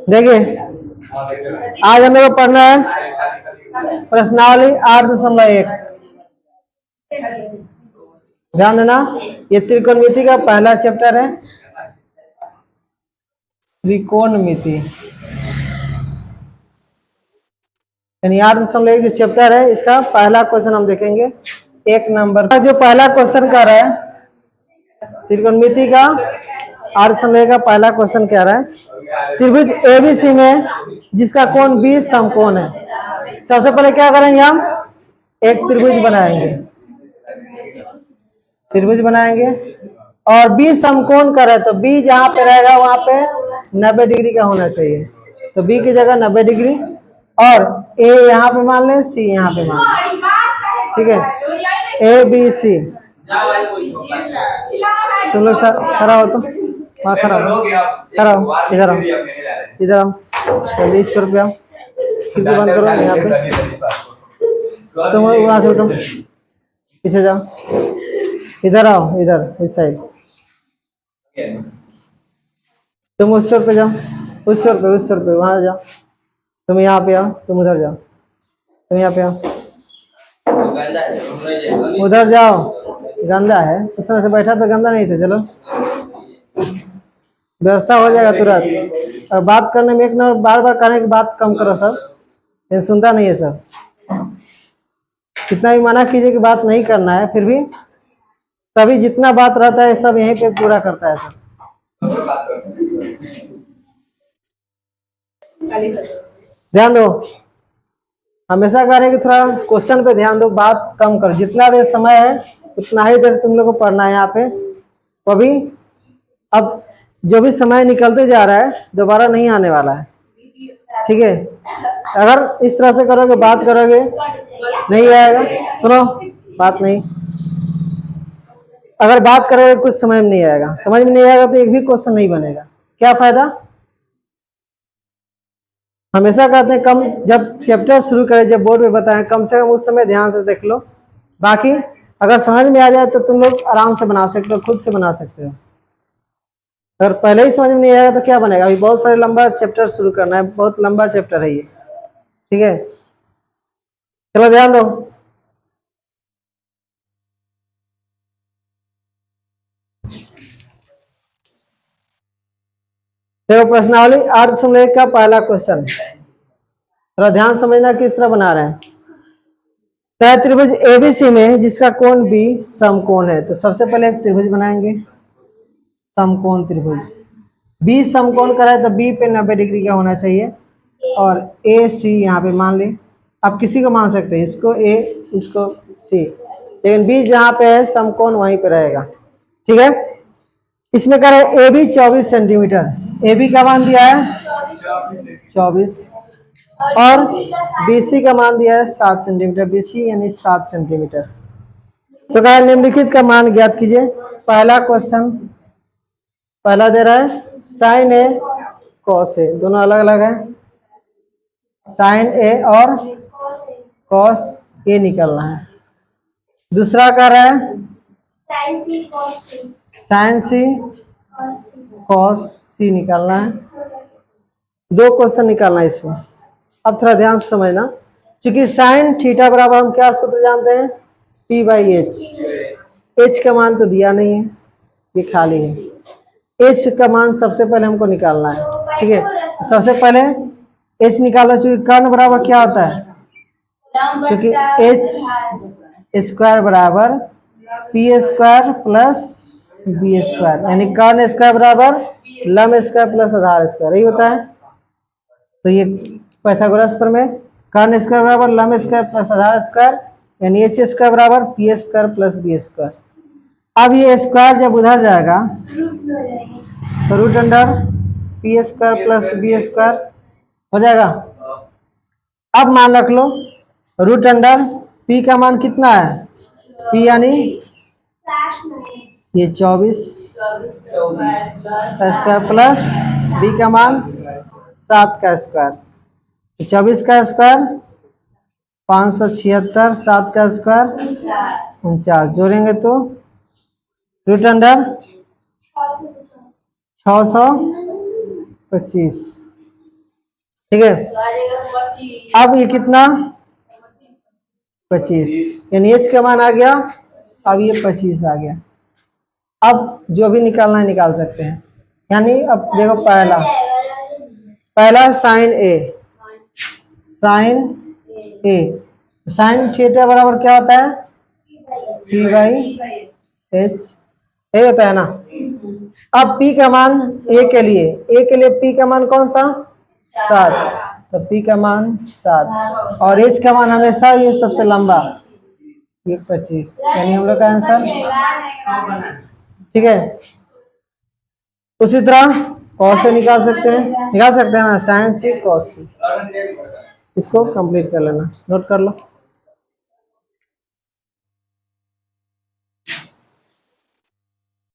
देखिए आज हम लोग को पढ़ना है प्रश्नावली 8.1। ध्यान देना, ये त्रिकोणमिति का पहला चैप्टर है, त्रिकोणमिति। यानी 8.1 जो चैप्टर है इसका पहला क्वेश्चन हम देखेंगे। 1 नंबर का जो पहला क्वेश्चन कर रहा है त्रिकोणमिति का 8.1 का पहला क्वेश्चन कह रहा है त्रिभुज एबीसी में जिसका कोण 20 समकोण है। सबसे पहले क्या करेंगे, हम एक त्रिभुज बनाएंगे और 20 समकोण कर है तो बी जहां पे रहेगा वहां पे 90 डिग्री का होना चाहिए। तो बी की जगह 90 डिग्री और ए यहाँ पे मान लें, सी यहाँ पे मान लें, ठीक है। A B C. तुम लोग सर खड़ा हो, तो वहाँ खड़ा हो, इधर आओ, इधर आओ, जल्दी 100 रुपया खिड़की बंद करो यहाँ पे। तुम वहां से उठो, पीछे जाओ, इधर आओ, इधर इस साइड। तुम उस छोर पे जाओ, उस छोर पे वहां जाओ। तुम यहाँ पे आओ, तुम उधर जाओ, तुम यहाँ पे आओ, उधर जाओ। गंदा है, उस तरह से बैठा तो गंदा नहीं था। चलो व्यवस्था हो जाएगा तुरंत। और बात करने में एक नंबर बार बार करने की बात कम करो सब, ये सुनता नहीं है सब। कितना भी मना कीजिए कि बात नहीं करना है, फिर भी सभी जितना बात रहता है सब यहीं पे पूरा करता है सब। ध्यान दो, हमेशा करें कि थोड़ा क्वेश्चन पे ध्यान दो, बात कम करो। जितना देर समय है उतना ही देर तुम लोग को पढ़ना है यहाँ पे। तो अभी अब जो भी समय निकलते जा रहा है दोबारा नहीं आने वाला है, ठीक है। अगर इस तरह से करोगे, बात करोगे, नहीं आएगा। सुनो, बात नहीं, अगर बात करोगे कुछ समझ में नहीं आएगा, समझ में नहीं आएगा तो एक भी क्वेश्चन नहीं बनेगा। क्या फायदा। हमेशा कहते हैं कम, जब चैप्टर शुरू करें, जब बोर्ड में बताएं, कम से कम उस समय ध्यान से देख लो। बाकी अगर समझ में आ जाए तो तुम लोग आराम से बना सकते हो, खुद से बना सकते हो। अगर पहले ही समझ में नहीं आएगा तो क्या बनेगा। अभी बहुत सारे लंबा चैप्टर शुरू करना है, बहुत लंबा चैप्टर है ये, ठीक है। चलो ध्यान दो। देखो प्रश्नावली 8.1 का पहला क्वेश्चन, थोड़ा ध्यान समझना किस तरह बना रहे हैं। त्रिभुज एबीसी में जिसका कोण बी समकोण है। तो सबसे पहले एक त्रिभुज बनाएंगे, समकोण त्रिभुज। बी समकोण करा है तो बी पे 90 डिग्री का होना चाहिए और ए सी यहाँ पे मान ले। आप किसी को मान सकते हैं, इसको ए, इसको सी, लेकिन बी जहाँ पे है समकोण वहीं पे रहेगा, ठीक है। इसमें करें A B 24 centimetre, A B का मान दिया है 24 और BC का मान दिया है 7 सेंटीमीटर, BC यानी 7 सेंटीमीटर। तो कहा निम्नलिखित का मान ज्ञात कीजिए। पहला क्वेश्चन, पहला दे रहा है साइन ए कॉस ए, दोनों अलग अलग है। साइन ए और कॉस ए निकलना है। दूसरा कह रहा है साइन सी कॉस सी निकालना है। दो क्वेश्चन निकालना है इसमें। अब थोड़ा ध्यान से समझना, क्योंकि साइन थीटा बराबर हम क्या सूत्र जानते हैं, P/H। H का मान तो दिया नहीं है, ये खाली है। H का मान सबसे पहले हमको निकालना है, ठीक है। सबसे पहले H निकालो, चूंकि कर्ण बराबर क्या होता है, क्योंकि H स्क्वायर बराबर P² प्लस B², यानी कर्ण स्क्वायर बराबर लंब स्क्वायर प्लस आधार स्क्वायर, यही होता है। तो ये पाइथागोरस प्रमेय, कर्ण स्क्वायर बराबर लंब स्क्वायर प्लस आधार स्क्वायर, यानी H² बराबर P² प्लस B²। अब ये स्क्वायर जब उधर जाएगा तो root under P² plus B² हो जाएगा। अब मान रख लो रूट अंडर P का मान कितना है, P यानी ये 24 का स्क्वायर प्लस B का मान 7 का स्क्वायर, 24 का स्क्वायर 576, 7 का स्क्वायर 49, जोड़ेंगे तो रूट अंडर 625, ठीक है। अब ये कितना 25, यानी एच का मान आ गया। अब ये 25 आ गया। अब जो भी निकालना है निकाल सकते हैं। यानी अब देखो पहला साइन ए, साइन ए, साइन थीटा बराबर क्या होता है पी बाई एच, ए होता है ना। अब पी का मान ए के लिए पी का मान कौन सा 7, तो पी का मान 7 और एच का मान हमेशा ये सबसे लंबा ये 25, यानी हम लोग का आंसर, ठीक है। उसी तरह कॉस से निकाल सकते हैं ना, साइन से कॉस से। इसको कंप्लीट कर लेना, नोट कर लो।